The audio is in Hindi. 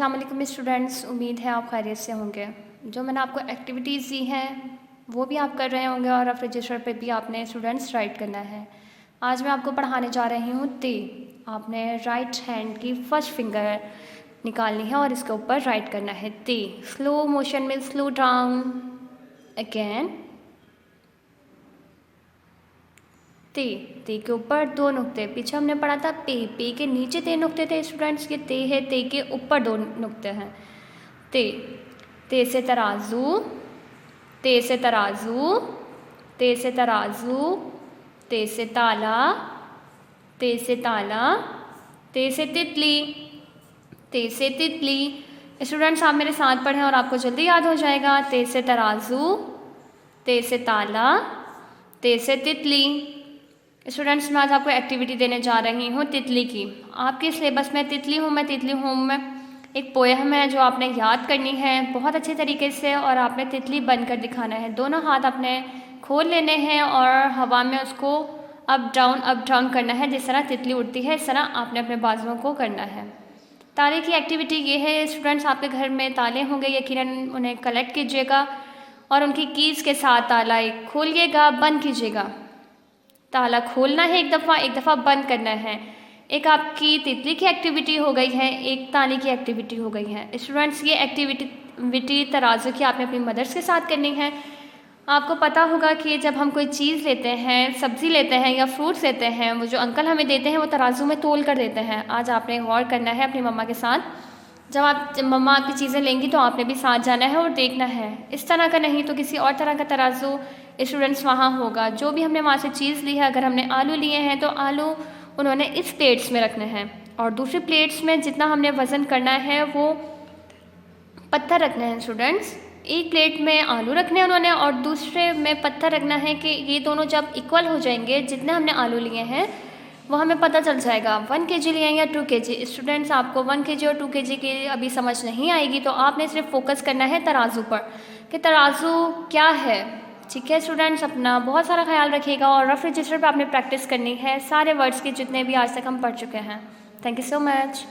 अस्सलाम वालेकुम स्टूडेंट्स, उम्मीद है आप खैरियत से होंगे। जो मैंने आपको एक्टिविटीज़ दी हैं वो भी आप कर रहे होंगे और रफ रजिस्टर पे भी आपने स्टूडेंट्स राइट करना है। आज मैं आपको पढ़ाने जा रही हूँ ते। आपने राइट हैंड की फर्स्ट फिंगर निकालनी है और इसके ऊपर राइट करना है ते। स्लो मोशन में स्लो डाउन अगेन ते। ते के ऊपर 2 नुक्ते, पीछे हमने पढ़ा था पे के नीचे 3 नुक्ते थे स्टूडेंट्स, ये ते है, ते के ऊपर 2 नुक्ते हैं। ते, ते से तराजू, ते से तराजू, ते से तराजू, ते से ताला, ते से ताला, ते से तितली, ते से तितली। स्टूडेंट्स आप मेरे साथ पढ़ें और आपको जल्दी याद हो जाएगा। ते से तराजू, ते से ताला, ते से तितली। स्टूडेंट्स मैं आज आपको एक्टिविटी देने जा रही हूँ तितली की। आपके सिलेबस में तितली हूँ मैं एक पोएम है जो आपने याद करनी है बहुत अच्छे तरीके से, और आपने तितली बनकर दिखाना है। दोनों हाथ अपने खोल लेने हैं और हवा में उसको अप डाउन करना है। जिस तरह तितली उड़ती है इस तरह आपने अपने बाजुओं को करना है। ताले की एक्टिविटी ये है स्टूडेंट्स, आपके घर में ताले होंगे, यकीनन उन्हें कलेक्ट कीजिएगा और उनकी कीज़ के साथ ताला एक खोलिएगा, बंद कीजिएगा। ताला खोलना है एक दफ़ा बंद करना है। एक आपकी तितली की एक्टिविटी हो गई है, एक ताले की एक्टिविटी हो गई है। स्टूडेंट्स ये एक्टिविटी तराजू की आपने अपनी मदर्स के साथ करनी है। आपको पता होगा कि जब हम कोई चीज़ लेते हैं, सब्ज़ी लेते हैं या फ्रूट्स लेते हैं, वो जो अंकल हमें देते हैं वो तराजू में तोल कर देते हैं। आज आपने गौर करना है अपनी मम्मा के साथ। जब मम्मा आपकी चीज़ें लेंगी तो आपने भी साथ जाना है और देखना है। इस तरह का नहीं तो किसी और तरह का तराजू स्टूडेंट्स वहाँ होगा। जो भी हमने वहाँ से चीज़ ली है, अगर हमने आलू लिए हैं तो आलू उन्होंने इस प्लेट्स में रखने हैं और दूसरी प्लेट्स में जितना हमने वज़न करना है वो पत्थर रखने हैं। स्टूडेंट्स एक प्लेट में आलू रखने हैं उन्होंने और दूसरे में पत्थर रखना है कि ये दोनों जब इक्वल हो जाएंगे, जितने हमने आलू लिए हैं वो हमें पता चल जाएगा 1 kg लिए या 2 kg। स्टूडेंट्स आपको 1 kg और 2 kg की अभी समझ नहीं आएगी तो आपने सिर्फ फोकस करना है तराजू पर कि तराजू क्या है। ठीक है स्टूडेंट्स, अपना बहुत सारा ख्याल रखिएगा और रफ रजिस्टर पर आपने प्रैक्टिस करनी है सारे वर्ड्स के जितने भी आज तक हम पढ़ चुके हैं। Thank you so much.